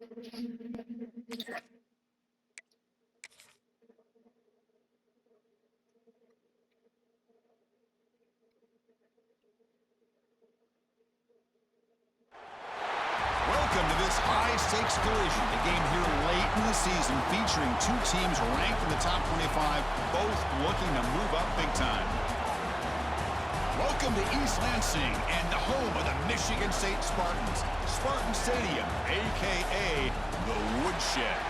Welcome to this high-stakes collision, a game here late in the season featuring two teams ranked in the top 25, both looking to move up big time. Welcome to East Lansing and the home of the Michigan State Spartans, Spartan Stadium, a.k.a. the Woodshed.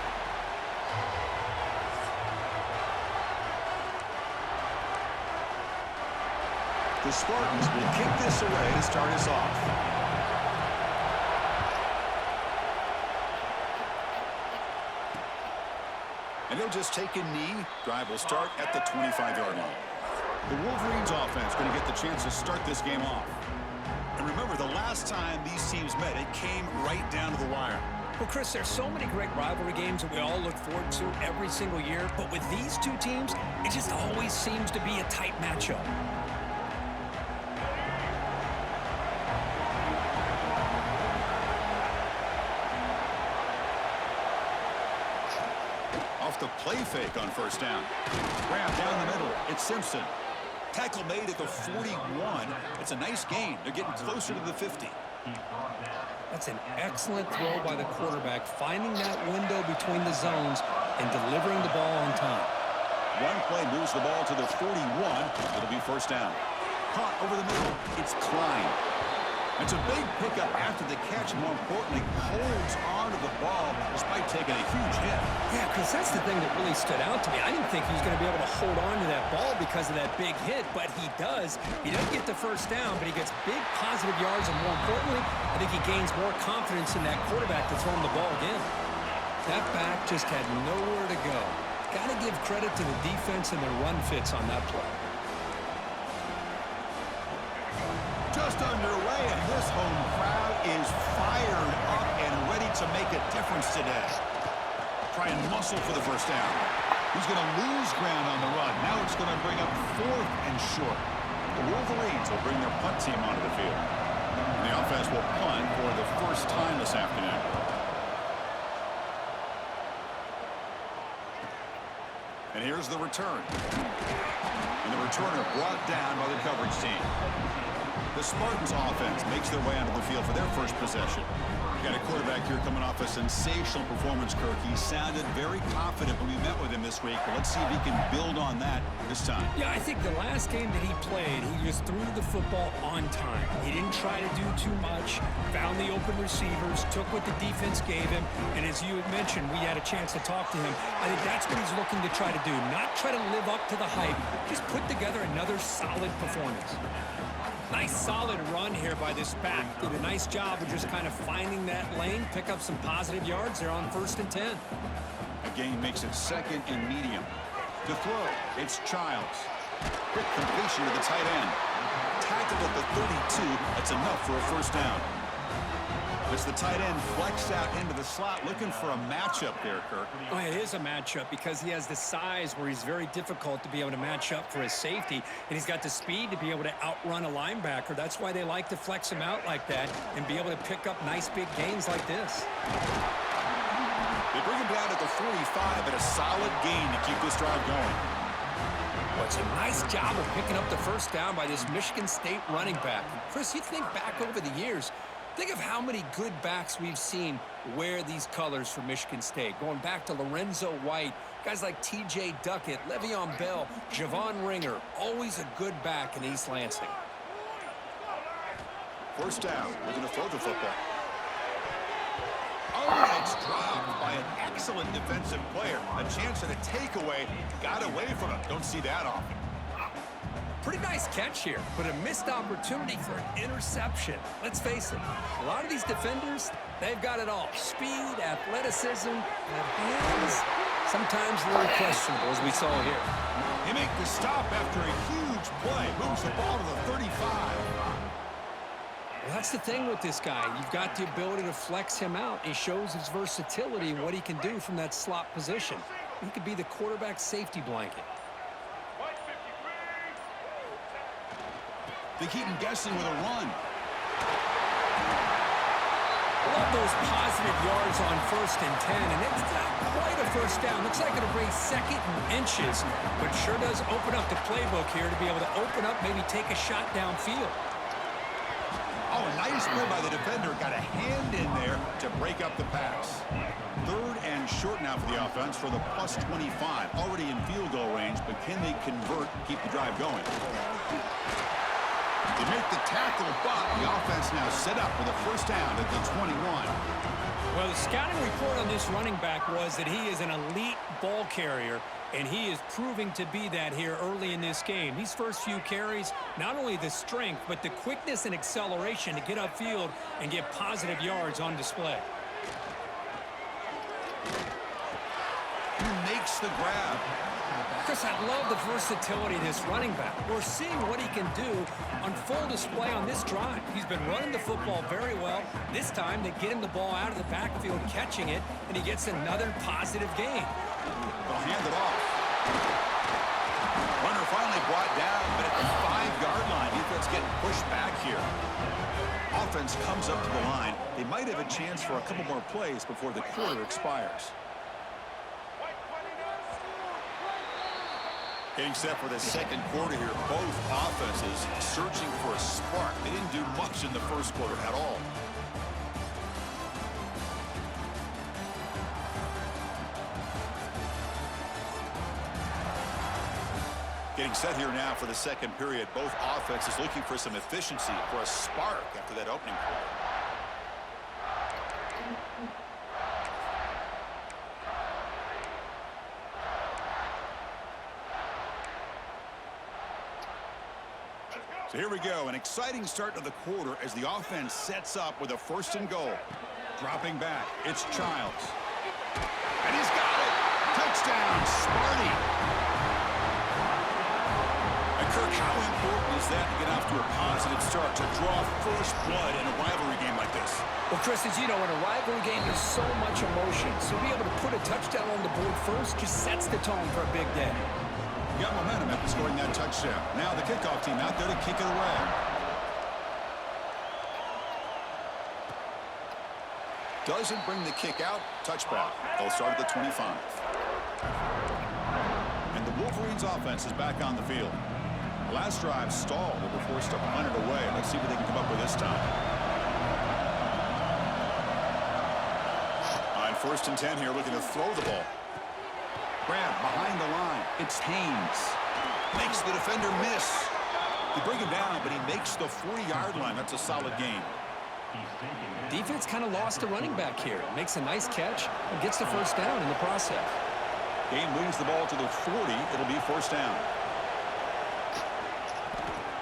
The Spartans will kick this away to start us off. And they'll just take a knee. Drive will start at the 25-yard line. The Wolverines offense going to get the chance to start this game off. And remember, the last time these teams met, it came right down to the wire. Well, Chris, there's so many great rivalry games that we all look forward to every single year. But with these two teams, it just always seems to be a tight matchup. The play fake on first down. Grab down the middle. It's Simpson. Tackle made at the 41. It's a nice gain. They're getting closer to the 50. That's an excellent throw by the quarterback, finding that window between the zones and delivering the ball on time. One play moves the ball to the 41. It'll be first down. Caught over the middle. It's Klein. It's a big pickup after the catch, more importantly, holds on to the ball despite taking a huge hit. Yeah, because that's the thing that really stood out to me. I didn't think he was going to be able to hold on to that ball because of that big hit, but he does. He doesn't get the first down, but he gets big positive yards, and more importantly, I think he gains more confidence in that quarterback to throw him the ball again. That back just had nowhere to go. Got to give credit to the defense and their run fits on that play. Just underway, and this home crowd is fired up and ready to make a difference today. Try and muscle for the first down. He's going to lose ground on the run. Now it's going to bring up 4th and short. The Wolverines will bring their punt team onto the field. And the offense will punt for the first time this afternoon. And here's the return. And the returner brought down by the coverage team. The Spartans offense makes their way onto the field for their first possession. You got a quarterback here coming off a sensational performance, Kirk. He sounded very confident when we met with him this week, but let's see if he can build on that this time. Yeah, I think the last game that he played, he just threw the football on time. He didn't try to do too much, found the open receivers, took what the defense gave him, and as you had mentioned, we had a chance to talk to him. I think that's what he's looking to try to do, not try to live up to the hype, just put together another solid performance. Nice solid run here by this back. Did a nice job of just kind of finding that lane, pick up some positive yards there on 1st and 10. Again, makes it 2nd and medium. To throw, it's Childs. Quick completion to the tight end. Tackled at the 32. That's enough for a first down. As the tight end flexed out into the slot, looking for a matchup there, Kirk. Oh, it is a matchup because he has the size where he's very difficult to be able to match up for his safety, and he's got the speed to be able to outrun a linebacker. That's why they like to flex him out like that and be able to pick up nice big gains like this. They bring him down at the 45, but a solid gain to keep this drive going. Well, it's a nice job of picking up the first down by this Michigan State running back. Chris, you think back over the years, think of how many good backs we've seen wear these colors for Michigan State. Going back to Lorenzo White, guys like T.J. Duckett, Le'Veon Bell, Javon Ringer, always a good back in East Lansing. First down, we're going to throw the football. Oh, it's dropped by an excellent defensive player. A chance at a takeaway, got away from him. Don't see that often. Pretty nice catch here, but a missed opportunity for an interception. Let's face it, a lot of these defenders, they've got it all. Speed, athleticism, hands, sometimes a little questionable, as we saw here. They make the stop after a huge play. Moves the ball to the 35. Well, that's the thing with this guy. You've got the ability to flex him out. He shows his versatility and what he can do from that slot position. He could be the quarterback safety blanket. They keep him guessing with a run. Love those positive yards on 1st and 10, and it's not quite a first down. Looks like it'll bring 2nd and inches, but sure does open up the playbook here to be able to open up, maybe take a shot downfield. Oh, a nice move by the defender. Got a hand in there to break up the pass. 3rd and short now for the offense for the plus 25. Already in field goal range, but can they convert, keep the drive going? They make the tackle, but the offense now set up with a first down at the 21. Well, the scouting report on this running back was that he is an elite ball carrier, and he is proving to be that here early in this game. These first few carries, not only the strength, but the quickness and acceleration to get upfield and get positive yards on display. He makes the grab. Chris, I love the versatility of this running back. We're seeing what he can do on full display on this drive. He's been running the football very well. This time, they get him the ball out of the backfield, catching it, and he gets another positive gain. They'll hand it off. Runner finally brought down, but at the 5-yard line, defense getting pushed back here. Offense comes up to the line. They might have a chance for a couple more plays before the quarter expires. Getting set for the second quarter here. Both offenses searching for a spark. They didn't do much in the first quarter at all. Getting set here now for the second period. Both offenses looking for some efficiency, for a spark after that opening quarter. So here we go, an exciting start to the quarter as the offense sets up with a 1st and goal. Dropping back, it's Childs. And he's got it! Touchdown, Sparty! And Kirk, how important is that to get off to a positive start, to draw first blood in a rivalry game like this? Well, Chris, as you know, in a rivalry game, there's so much emotion. So to be able to put a touchdown on the board first just sets the tone for a big day. Got momentum after scoring that touchdown. Now the kickoff team out there to kick it away. Doesn't bring the kick out. Touchback. They'll start at the 25. And the Wolverines offense is back on the field. The last drive stalled. They were forced to punt it away. Let's see what they can come up with this time. On 1st and 10 here, looking to throw the ball. Grab behind the line. It's Haynes. Makes the defender miss. They bring him down, but he makes the 40-yard line. That's a solid gain. Defense kind of lost a running back here. Makes a nice catch and gets the first down in the process. Game moves the ball to the 40. It'll be first down.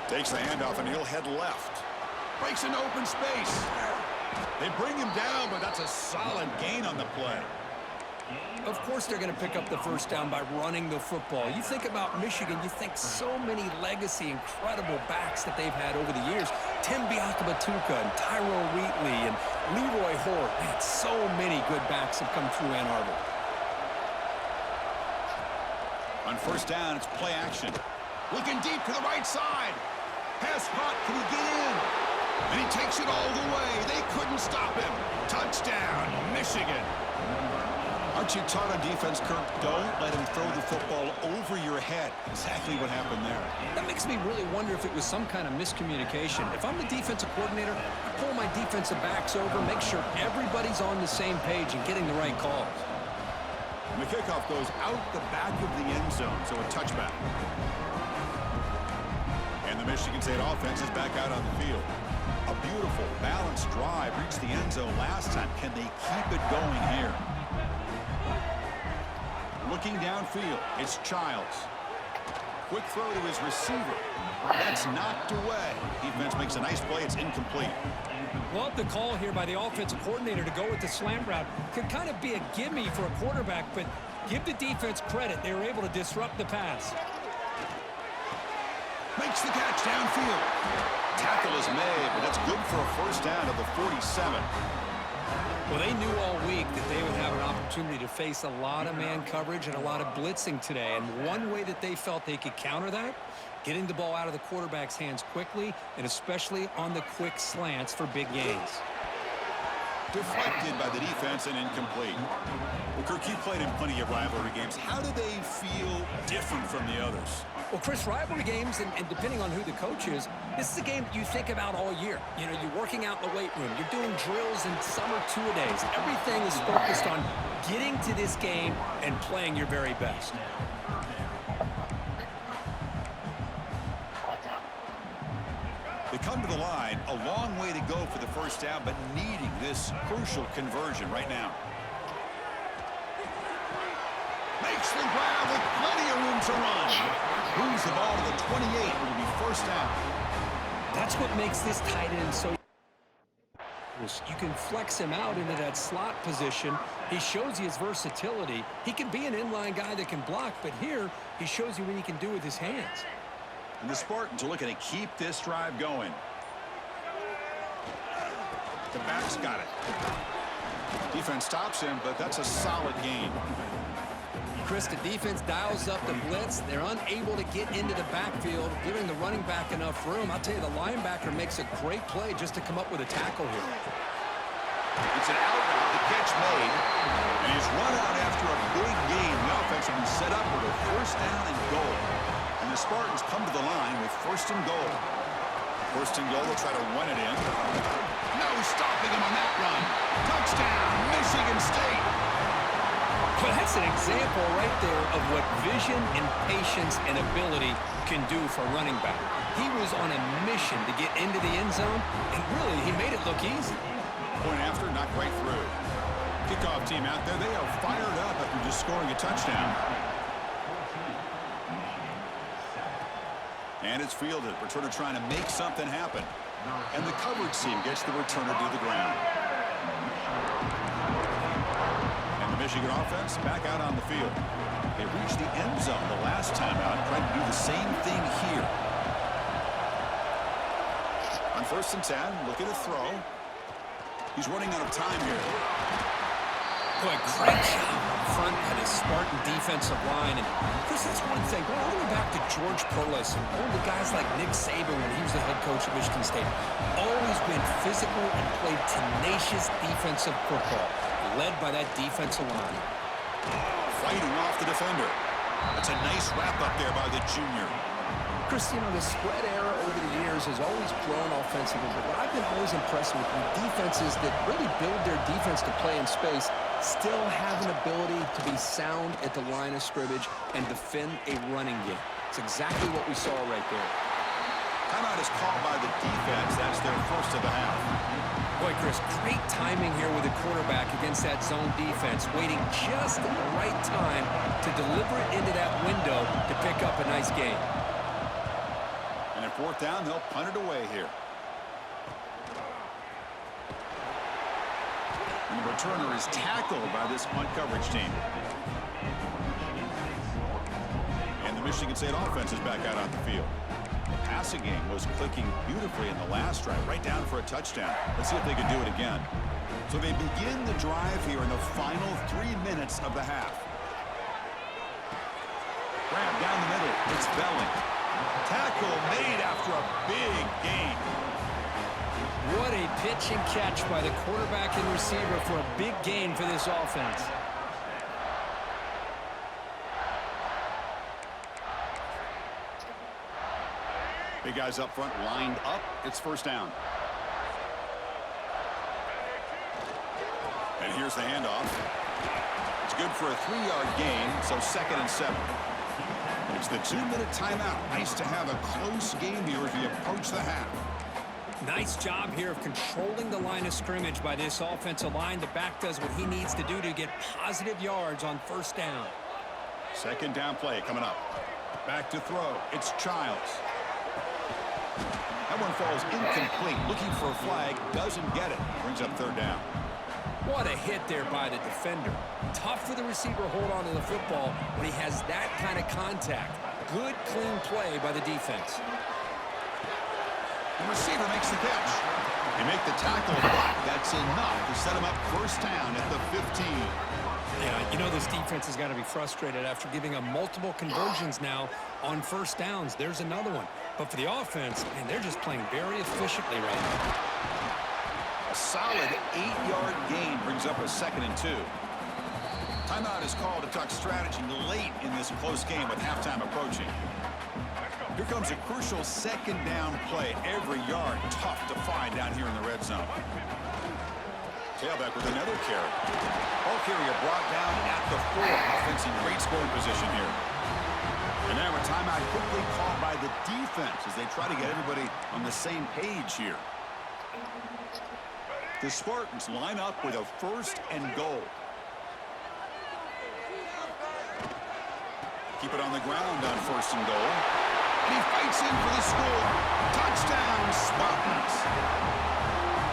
Takes the handoff, and he'll head left. Breaks into open space. They bring him down, but that's a solid gain on the play. Of course they're going to pick up the first down by running the football. You think about Michigan, you think so many legacy, incredible backs that they've had over the years. Tim Biakabatuka and Tyrone Wheatley and Leroy Hort. Man, so many good backs have come through Ann Arbor. On first down, it's play action. Looking deep to the right side. Pass caught. Can he get in? And he takes it all the way. They couldn't stop him. Touchdown, Michigan. Aren't you taught on defense, Kirk? Don't let him throw the football over your head. Exactly what happened there. That makes me really wonder if it was some kind of miscommunication. If I'm the defensive coordinator, I pull my defensive backs over, make sure everybody's on the same page and getting the right calls. And the kickoff goes out the back of the end zone, so a touchback. And the Michigan State offense is back out on the field. A beautiful, balanced drive reached the end zone last time. Can they keep it going here? Looking downfield, it's Childs. Quick throw to his receiver. That's knocked away. Defense makes a nice play. It's incomplete. Well, the call here by the offensive coordinator to go with the slant route could kind of be a gimme for a quarterback, but give the defense credit. They were able to disrupt the pass. Makes the catch downfield. Tackle is made, but that's good for a first down at the 47. Well, they knew all week that they would have an opportunity to face a lot of man coverage and a lot of blitzing today. And one way that they felt they could counter that, getting the ball out of the quarterback's hands quickly, and especially on the quick slants for big gains. Deflected by the defense and incomplete. Well, Kirk, you played in plenty of rivalry games. How do they feel different from the others? Well, Chris, rivalry games, and depending on who the coach is, this is a game that you think about all year. You know, you're working out in the weight room. You're doing drills in summer two-a-days. Everything is focused on getting to this game and playing your very best. They come to the line, a long way to go for the first down, but needing this crucial conversion right now. Makes the grab with plenty of room to run. Moves the ball to the 28. It will be first down. That's what makes this tight end so... You can flex him out into that slot position. He shows you his versatility. He can be an inline guy that can block, but here he shows you what he can do with his hands. And the Spartans are looking to keep this drive going. The back's got it. Defense stops him, but that's a solid gain. Chris, the defense dials up the blitz. They're unable to get into the backfield, giving the running back enough room. I'll tell you, the linebacker makes a great play just to come up with a tackle here. It's an out route, the catch made, and he's run out after a big gain. The offense will be set up with a first down and goal. And the Spartans come to the line with first and goal. First and goal, they'll try to run it in. No stopping him on that run. Touchdown, Michigan State. Well, that's an example right there of what vision and patience and ability can do for a running back. He was on a mission to get into the end zone, and really, he made it look easy. Point after, not quite through. Kickoff team out there, they are fired up after just scoring a touchdown. And it's fielded. Returner trying to make something happen. And the coverage team gets the returner to the ground. And the Michigan offense back out on the field. They reached the end zone the last time out, trying to do the same thing here. On first and 10, looking to throw. He's running out of time here. Boy, great job up front by the Spartan defensive line. And Chris, that's one thing. Going all the way back to George Perlis and all the guys like Nick Saban when he was the head coach of Michigan State. Always been physical and played tenacious defensive football, led by that defensive line. Fighting off the defender. That's a nice wrap up there by the junior. Chris, you know, the spread era over the years has always grown offensively, but what I've been always impressed with defenses that really build their defense to play in space still have an ability to be sound at the line of scrimmage and defend a running game. It's exactly what we saw right there. Timeout is called by the defense. That's their first of the half. Boy, Chris, great timing here with the quarterback against that zone defense, waiting just at the right time to deliver it into that window to pick up a nice gain. And at fourth down, they'll punt it away here. And the returner is tackled by this punt coverage team. And the Michigan State offense is back out on the field. The passing game was clicking beautifully in the last drive, right down for a touchdown. Let's see if they can do it again. So they begin the drive here in the final 3 minutes of the half. Grab down the middle. It's Belling. Tackle made after a big gain. What a pitch and catch by the quarterback and receiver for a big gain for this offense. Big guys up front lined up. It's first down. And here's the handoff. It's good for a 3-yard gain, so second and 7. It's the 2-minute timeout. Nice to have a close game here as we approach the half. Nice job here of controlling the line of scrimmage by this offensive line. The back does what he needs to do to get positive yards on first down. Second down play coming up. Back to throw. It's Childs. That one falls incomplete. Looking for a flag. Doesn't get it. Brings up third down. What a hit there by the defender. Tough for the receiver to hold on to the football when he has that kind of contact. Good, clean play by the defense. The receiver makes the catch. They make the tackle, but that's enough to set him up first down at the 15. Yeah, you know this defense has got to be frustrated after giving up multiple conversions now on first downs. There's another one. But for the offense, man, they're just playing very efficiently right now. A solid 8-yard gain brings up a 2nd and 2. Timeout is called to talk strategy late in this close game with halftime approaching. Here comes a crucial 2nd down play. Every yard tough to find down here in the red zone. Tailback with another carry. Ball carrier brought down at the 4. Offense in great scoring position here. And now a timeout quickly called by the defense as they try to get everybody on the same page here. The Spartans line up with a 1st and goal. Keep it on the ground on 1st and goal. And he fights in for the score. Touchdown, Spartans.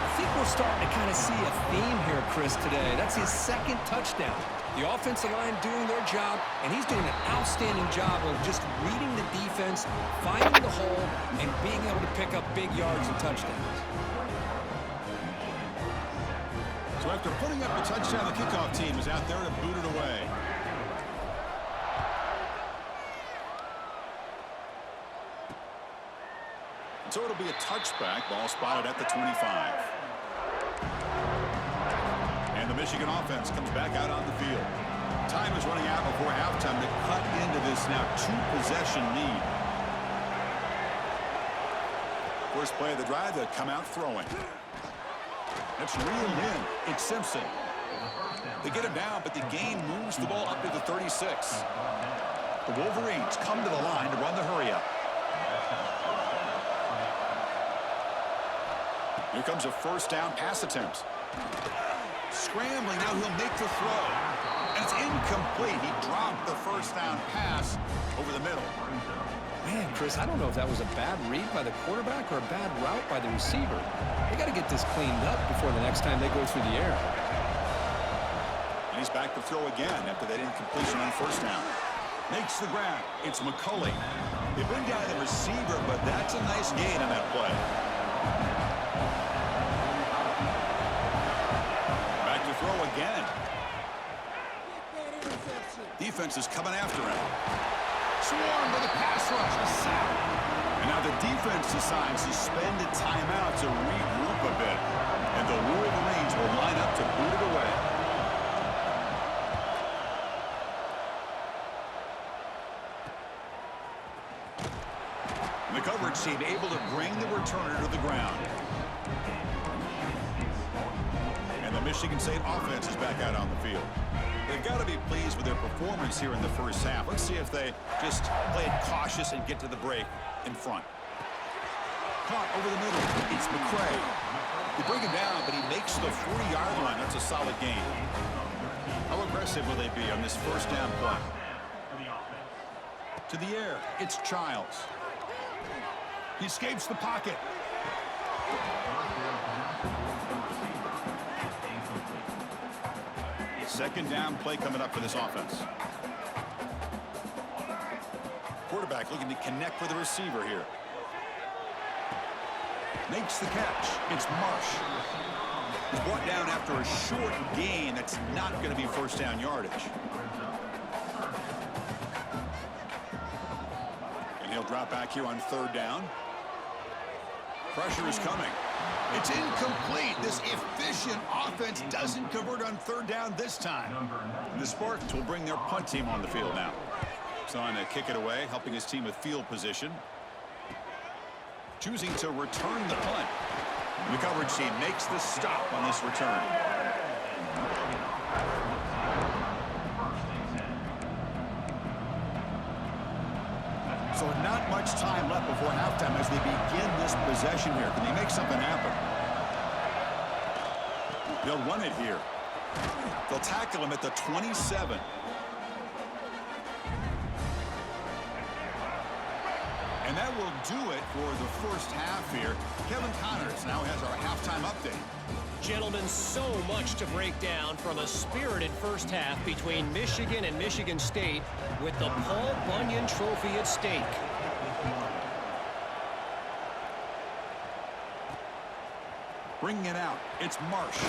I think we're starting to kind of see a theme here, Chris, today. That's his 2nd touchdown. The offensive line doing their job, and he's doing an outstanding job of just reading the defense, finding the hole, and being able to pick up big yards and touchdowns. So after putting up a touchdown, the kickoff team is out there to boot it away. So it'll be a touchback. Ball spotted at the 25. And the Michigan offense comes back out on the field. Time is running out before halftime to cut into this now 2-possession lead. First play of the drive, they come out throwing. That's reeled in. It's Simpson. They get him down, but the gain moves the ball up to the 36. The Wolverines come to the line to run the hurry-up. Here comes a 1st down pass attempt. Scrambling, now he'll make the throw. And it's incomplete. He dropped the 1st down pass over the middle. Man, Chris, I don't know if that was a bad read by the quarterback or a bad route by the receiver. They got to get this cleaned up before the next time they go through the air. And he's back to throw again after that incompletion on 1st down. Makes the grab. It's McCulley. They bring down the receiver, but that's a nice gain on that play. Back to throw again. Defense is coming after him. Swarmed by the pass rush. A sack. And now the defense decides to spend a timeout to regroup a bit. And the Wolverines will line up to boot it away. The coverage team able to bring the returner to the ground. And the Michigan State offense is back out on the field. They've got to be pleased with their performance here in the first half. Let's see if they just play it cautious and get to the break in front. Caught over the middle. It's McCray. They bring him down, but he makes the 40-yard line. That's a solid gain. How aggressive will they be on this 1st down play? To the air. It's Childs. He escapes the pocket. Second down play coming up for this offense. Quarterback looking to connect with the receiver here. Makes the catch. It's Marsh. He's brought down after a short gain. That's not going to be 1st down yardage. And he'll drop back here on 3rd down. Pressure is coming. It's incomplete. This efficient offense doesn't convert on 3rd down this time. And the Spartans will bring their punt team on the field now. He's on to kick it away, helping his team with field position. Choosing to return the punt. The coverage team makes the stop on this return. So not much time left before halftime as they begin this possession here. Can they make something happen? They'll run it here. They'll tackle him at the 27. And that will do it for the first half here. Kevin Connors now has our halftime update. Gentlemen, so much to break down from a spirited first half between Michigan and Michigan State with the Paul Bunyan Trophy at stake. Bringing it out, it's Marsh.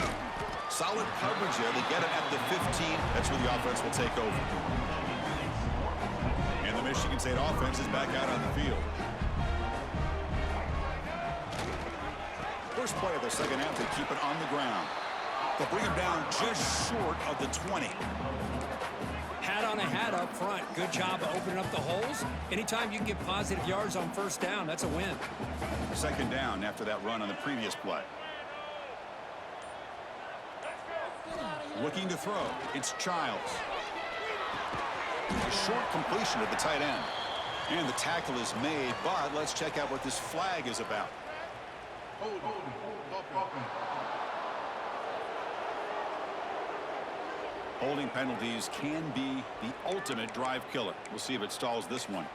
Solid coverage there. They get it at the 15. That's where the offense will take over. And the Michigan State offense is back out on the field. First play of the second half, they keep it on the ground. They'll bring him down just short of the 20. Hat on a hat up front. Good job of opening up the holes. Anytime you can get positive yards on first down, that's a win. Second down after that run on the previous play. Looking to throw. It's Childs. A short completion at the tight end. And the tackle is made, but let's check out what this flag is about. Holding penalties can be the ultimate drive killer. We'll see if it stalls this one.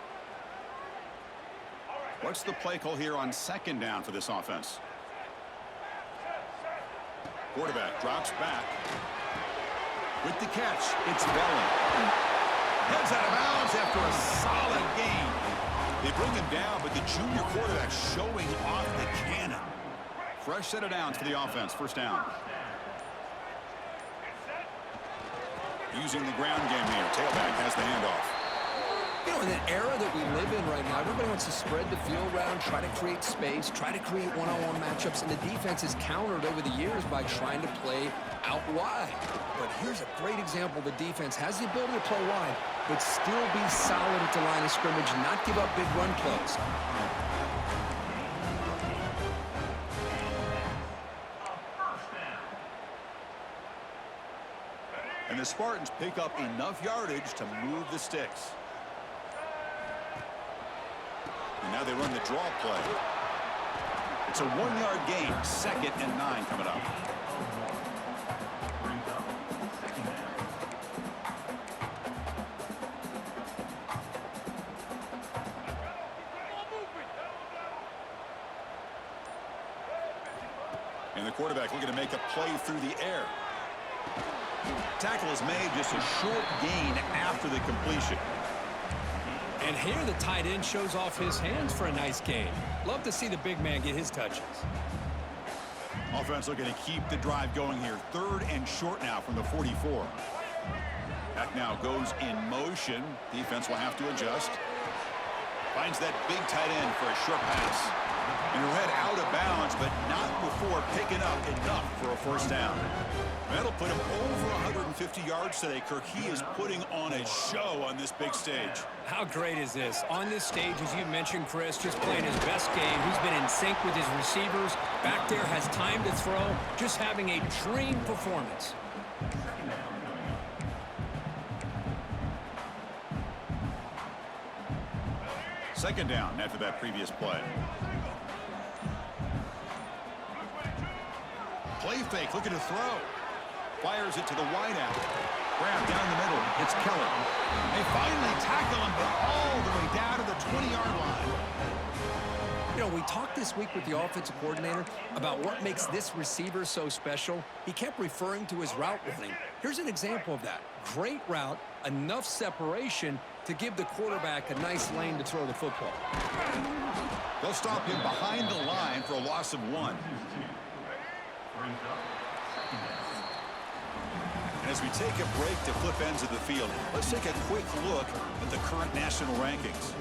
What's the play call here on second down for this offense? Quarterback drops back. With the catch, it's Bellin. Heads out of bounds after a solid gain. They bring him down, but the junior quarterback showing off the cannon. Fresh set of downs for the offense. First down. Using the ground game here. Tailback has the handoff. You know, in the era that we live in right now, everybody wants to spread the field around, try to create space, try to create one-on-one matchups, and the defense is countered over the years by trying to play out wide. But here's a great example. The defense has the ability to play wide, but still be solid at the line of scrimmage and not give up big run plays. And the Spartans pick up enough yardage to move the sticks. And now they run the draw play. It's a 1-yard gain. 2nd and 9 coming up. And the quarterback looking to make a play through the air. Tackle is made, just a short gain after the completion. And here the tight end shows off his hands for a nice gain. Love to see the big man get his touches. Offense looking to keep the drive going here. 3rd and short now from the 44. Back now goes in motion. Defense will have to adjust. Finds that big tight end for a short pass. And he'll head out of bounds, but not before picking up enough for a first down. That'll put him over 150 yards today, Kirk. He is putting on a show on this big stage. How great is this? On this stage, as you mentioned, Chris, just playing his best game. He's been in sync with his receivers. Back there, has time to throw. Just having a dream performance. Second down after that previous play. Play fake, looking to throw. Fires it to the wideout. Grab down the middle. It's Keller. They finally tackle him, but all the way down to the 20-yard line. You know, we talked this week with the offensive coordinator about what makes this receiver so special. He kept referring to his route running. Here's an example of that. Great route, enough separation to give the quarterback a nice lane to throw the football. They'll stop him behind the line for a loss of 1. And as we take a break to flip ends of the field, let's take a quick look at the current national rankings.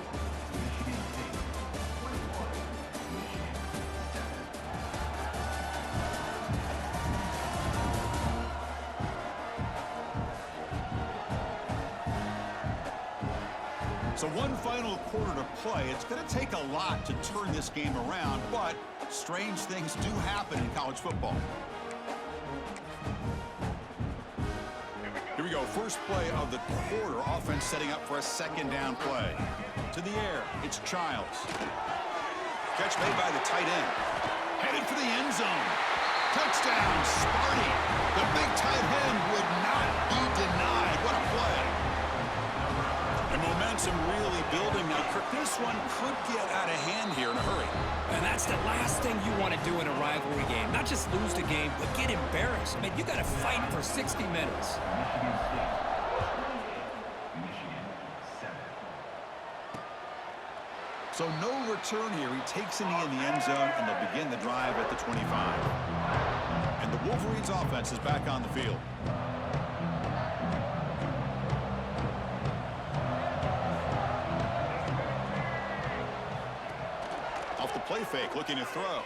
So one final quarter to play. It's going to take a lot to turn this game around, but strange things do happen in college football. Here we go. First play of the quarter. Offense setting up for a second down play. To the air. It's Childs. Catch made by the tight end. Headed for the end zone. Touchdown, Sparty. The big tight end would not be denied. What a play. And momentum really building now. Kirk, this one could get out of hand here in a hurry. And that's the last thing you want to do in a rivalry game. Not just lose the game, but get embarrassed. I mean, you got to fight for 60 minutes. So no return here. He takes a knee in the end zone, and they'll begin the drive at the 25. And the Wolverines offense is back on the field. Off the play fake, looking to throw.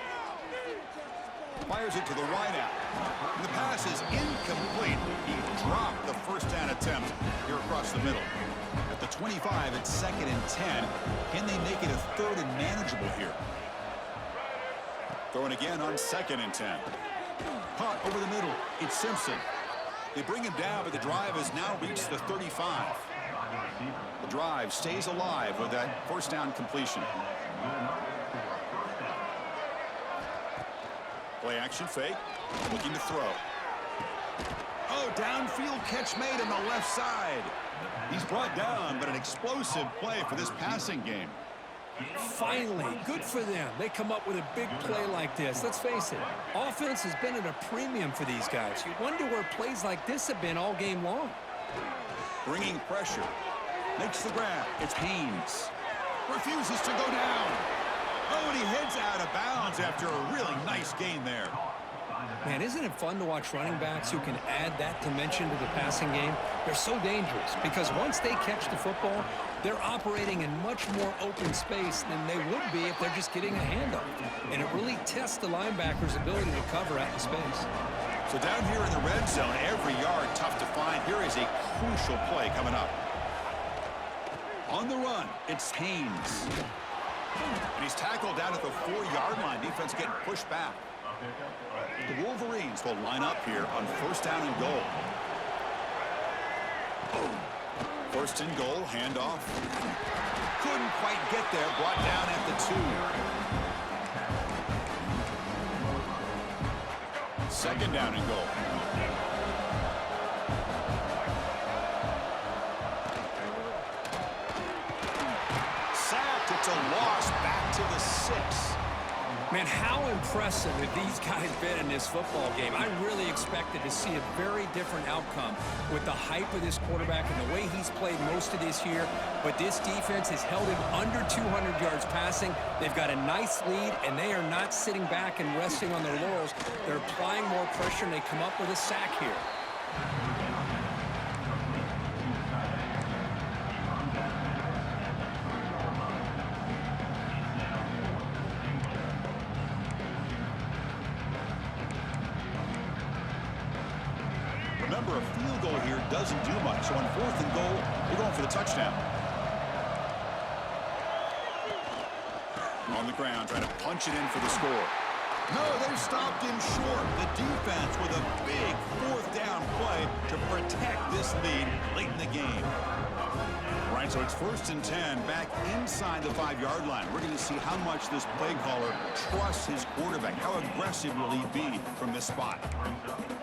Fires it to the wideout. The pass is incomplete. He dropped the first down attempt here across the middle. At the 25, it's 2nd and 10. Can they make it a 3rd and manageable here? Throwing again on 2nd and 10. Caught over the middle. It's Simpson. They bring him down, but the drive has now reached the 35. The drive stays alive with that first down completion. Play action fake. Looking to throw. Oh, downfield catch made on the left side. He's brought down, but an explosive play for this passing game. Finally, good for them. They come up with a big play like this. Let's face it, offense has been at a premium for these guys. You wonder where plays like this have been all game long. Bringing pressure. Makes the grab. It's Haynes. Refuses to go down. Oh, and he heads out of bounds after a really nice gain there. Man, isn't it fun to watch running backs who can add that dimension to the passing game? They're so dangerous because once they catch the football, they're operating in much more open space than they would be if they're just getting a handoff. And it really tests the linebacker's ability to cover out in space. So down here in the red zone, every yard tough to find. Here is a crucial play coming up. On the run, it's Haynes. And he's tackled down at the 4-yard line. Defense getting pushed back. The Wolverines will line up here on 1st down and goal. 1st and goal, handoff. Couldn't quite get there, brought down at the 2. 2nd down and goal. Sacked, it's a loss back to the 6. Man, how impressive have these guys been in this football game? I really expected to see a very different outcome with the hype of this quarterback and the way he's played most of this year. But this defense has held him under 200 yards passing. They've got a nice lead, and they are not sitting back and resting on their laurels. They're applying more pressure, and they come up with a sack here. Remember, a field goal here doesn't do much. So on 4th and goal, they're going for the touchdown. On the ground, trying to punch it in for the score. No, they've stopped him short. The defense with a big 4th down play to protect this lead late in the game. All right, so it's 1st and 10 back inside the 5-yard line. We're going to see how much this play caller trusts his quarterback. How aggressive will he be from this spot?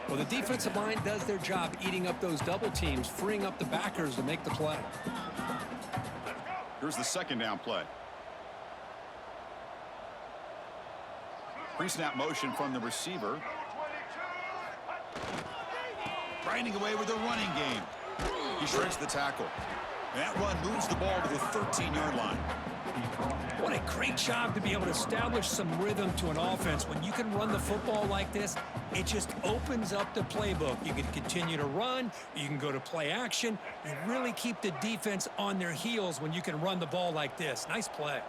Well, the defensive line does their job eating up those double teams, freeing up the backers to make the play. Here's the 2nd down play. Pre-snap motion from the receiver. Grinding away with the running game. He shreds the tackle. That run moves the ball to the 13-yard line. What a great job to be able to establish some rhythm to an offense. When you can run the football like this, it just opens up the playbook. You can continue to run. You can go to play action. You really keep the defense on their heels when you can run the ball like this. Nice play.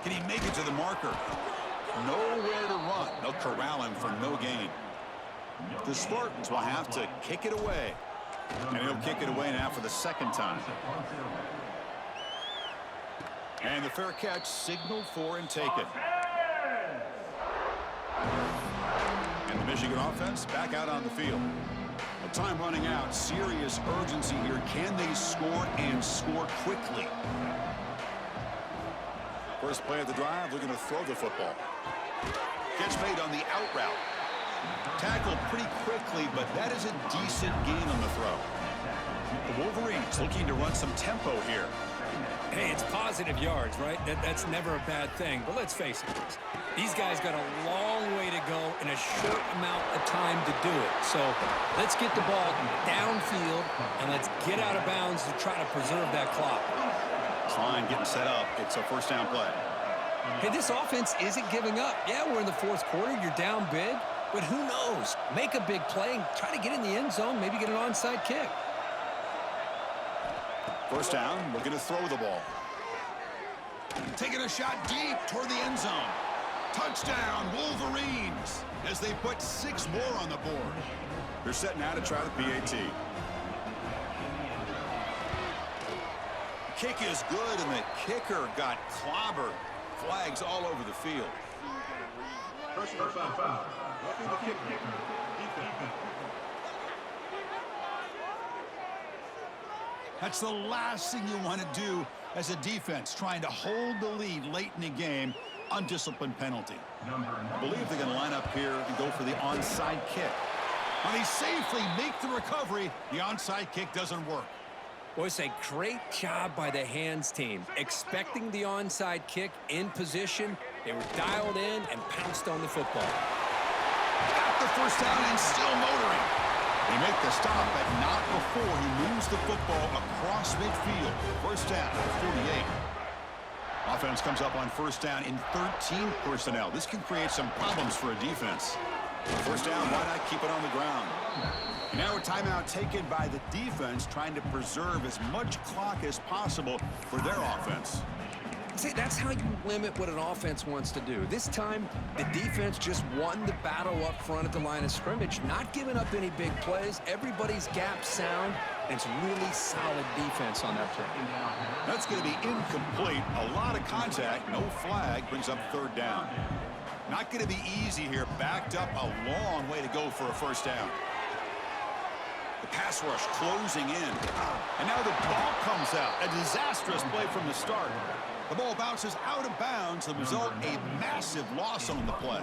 Can he make it to the marker? Nowhere to run. They'll corral him for no gain. The Spartans will have to kick it away. And he'll kick it away now for the 2nd time. And the fair catch signaled for and taken. And the Michigan offense back out on the field. With time running out, serious urgency here. Can they score and score quickly? First play of the drive, looking to throw the football. Catch made on the out route. Tackled pretty quickly, but that is a decent gain on the throw. The Wolverines looking to run some tempo here. Hey, it's positive yards, right? That's never a bad thing. But let's face it, these guys got a long way to go in a short amount of time to do it. So let's get the ball downfield, and let's get out of bounds to try to preserve that clock. Line getting set up. It's a 1st down play. Hey, this offense isn't giving up. Yeah, we're in the 4th quarter. You're down big. But who knows? Make a big play. Try to get in the end zone. Maybe get an onside kick. 1st down. Looking to throw the ball. Taking a shot deep toward the end zone. Touchdown, Wolverines, as they put 6 more on the board. They're set now to try the PAT. Kick is good, and the kicker got clobbered. Flags all over the field. Personal foul. Roughing the kicker. Defense. That's the last thing you want to do as a defense, trying to hold the lead late in the game. Undisciplined penalty. I believe they're going to line up here and go for the onside kick. When they safely make the recovery, the onside kick doesn't work. Well, it's a great job by the hands team. Expecting the onside kick in position, they were dialed in and pounced on the football. Got the first down and still motoring. They make the stop, but not before he moves the football across midfield. First down at 48. Offense comes up on first down in 13 personnel. This can create some problems for a defense. First down, why not keep it on the ground? And now a timeout taken by the defense, trying to preserve as much clock as possible for their offense. See, that's how you limit what an offense wants to do. This time, the defense just won the battle up front at the line of scrimmage, not giving up any big plays. Everybody's gap sound, and it's really solid defense on that play. That's going to be incomplete. A lot of contact, no flag, brings up third down. Not going to be easy here. Backed up a long way to go for a first down. The pass rush closing in. And now the ball comes out. A disastrous play from the start. The ball bounces out of bounds. The result, a massive loss on the play.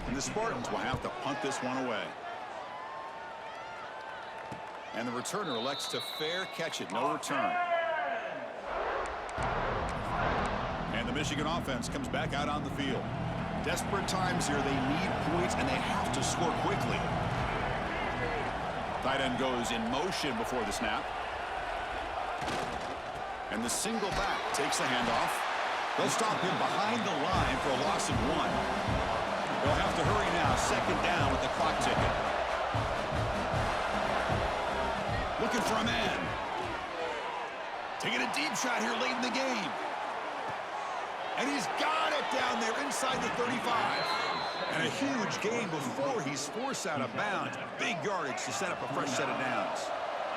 And the Spartans will have to punt this one away. And the returner elects to fair catch it. No return. And the Michigan offense comes back out on the field. Desperate times here. They need points, and they have to score quickly. Tight end goes in motion before the snap. And the single back takes the handoff. They'll stop him behind the line for a loss of 1. They'll have to hurry now. Second down with the clock ticking. Looking for a man. Taking a deep shot here late in the game. And he's got it down there inside the 35. And a huge gain before he's forced out of bounds. Big yardage to set up a fresh set of downs.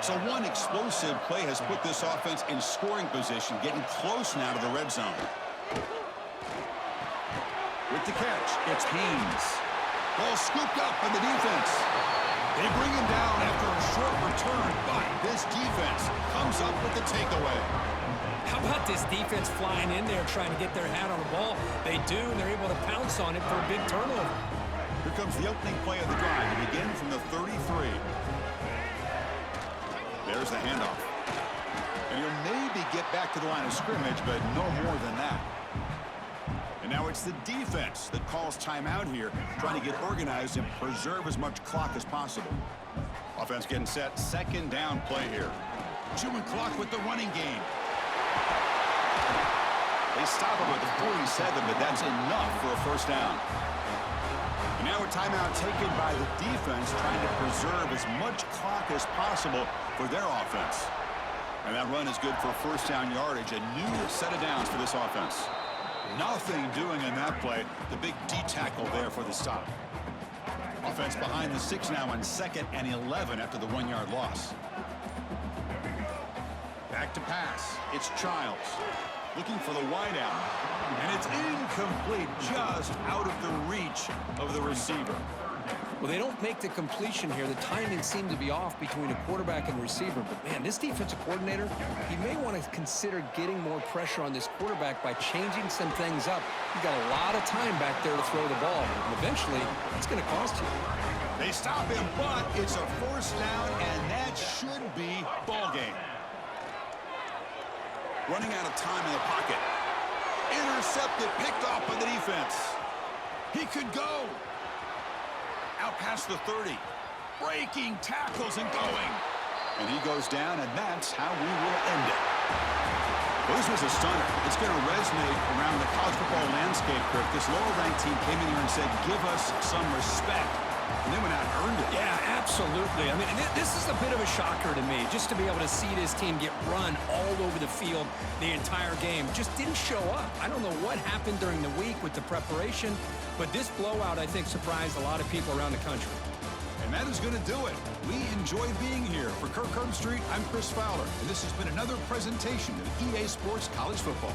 So one explosive play has put this offense in scoring position, getting close now to the red zone. With the catch, it's Haynes. Ball scooped up by the defense. They bring him down after a short return, but this defense comes up with the takeaway. How about this defense flying in there trying to get their hat on the ball? They do, and they're able to pounce on it for a big turnover. Here comes the opening play of the drive to begin from the 33. There's the handoff. And he'll maybe get back to the line of scrimmage, but no more than that. And now it's the defense that calls timeout here, trying to get organized and preserve as much clock as possible. Offense getting set. Second down play here. Chewing clock with the running game. They stop him at the 47, but that's enough for a first down. And now a timeout taken by the defense, trying to preserve as much clock as possible for their offense. And that run is good for first down yardage. A new set of downs for this offense. Nothing doing in that play. The big D tackle there for the stop. Offense behind the 6 now on 2nd and 11 after the 1-yard loss. Back to pass. It's Childs. Looking for the wideout. And it's incomplete, just out of the reach of the receiver. Well, they don't make the completion here. The timing seemed to be off between a quarterback and receiver. But, man, this defensive coordinator, he may want to consider getting more pressure on this quarterback by changing some things up. You've got a lot of time back there to throw the ball. And eventually, it's going to cost you. They stop him, but it's a first down, and that should be ball game. Running out of time in the pocket. Intercepted, picked off by the defense. He could go. Out past the 30. Breaking tackles and going. And he goes down, and that's how we will end it. Well, this was a stunner. It's going to resonate around the college football landscape, Kirk. This lower-ranked team came in here and said, give us some respect. And they went out and earned it. Yeah, absolutely. I mean, this is a bit of a shocker to me, just to be able to see this team get run all over the field the entire game. Just didn't show up. I don't know what happened during the week with the preparation, But this blowout, I think, surprised a lot of people around the country. And that is going to do it. We enjoyed being here. For Kirk Street, I'm Chris Fowler, and this has been another presentation of EA Sports College Football.